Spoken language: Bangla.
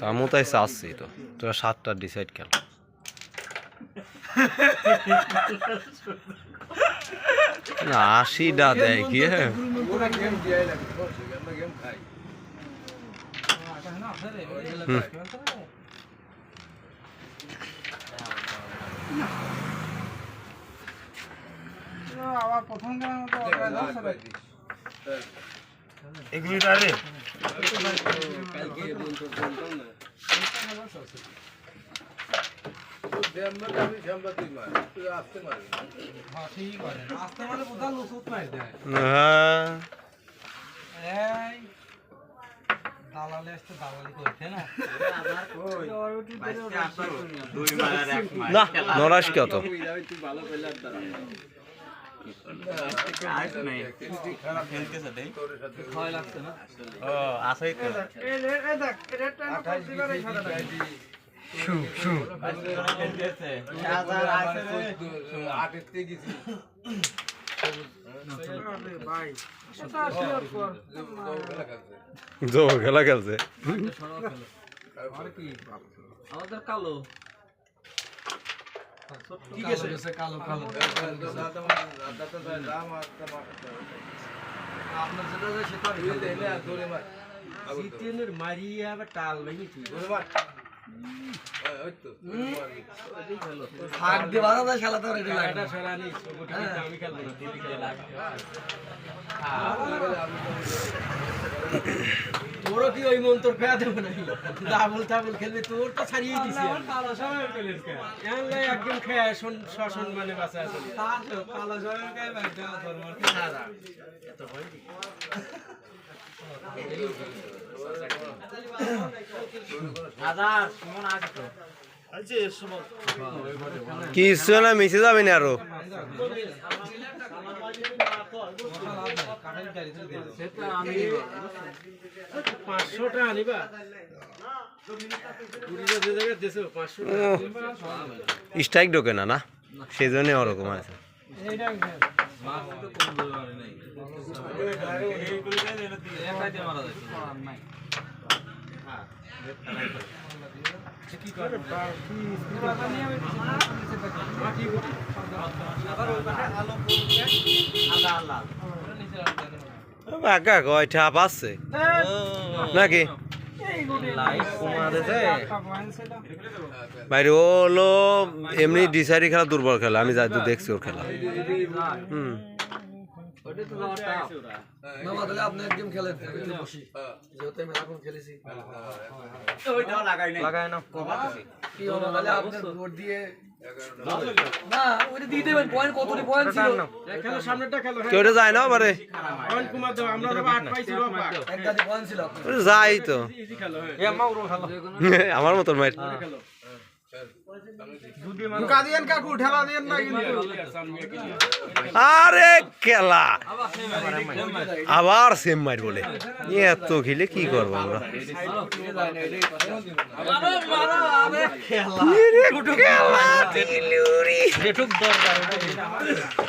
আমি তাই চাচ্ছি তো তোরা 7টা ডিসাইড খেল না 80টা দেয় কি আবার প্রথম এগুলি তাহলে নরাস কত খেলা খেলছে আমাদের কালো ঠিক আছে কালো কালো আপনার যেটা সেটা শীতের মারিয়ে আবার টাল ভেঙেছি হাত দিয়ে বাধা খেলা তো রেডি লাগে আমি খেলবো না দিদি খেলা তোরও কি ওই মন তোর ফেয়া দেবো নাকি ডাবল টাবল খেলবে তোর তো ছাড়িয়ে দিছি কালো সময় খেলিস একদম খেয়ে শাসন মানে বাঁচা আছে কালো সময় খাই বাইটা ধর্মর খাওয়া এত ভয় কিছু না মিশে যাবে না আরো স্ট্রাইক ঢোকে না না সেই জন্য ওরকম আছে কয়টা পাচ্ছে নাকি বাইরে ও হলো এমনি ডিসাইডি খেলা দুর্বল খেলা আমি যাই তো দেখছি ওর খেলা যায় না বারে যাই তো আমার মতন মাইর আরে খেলা আবার সেম মাইর বলে এত খেলে কি করবো আমরা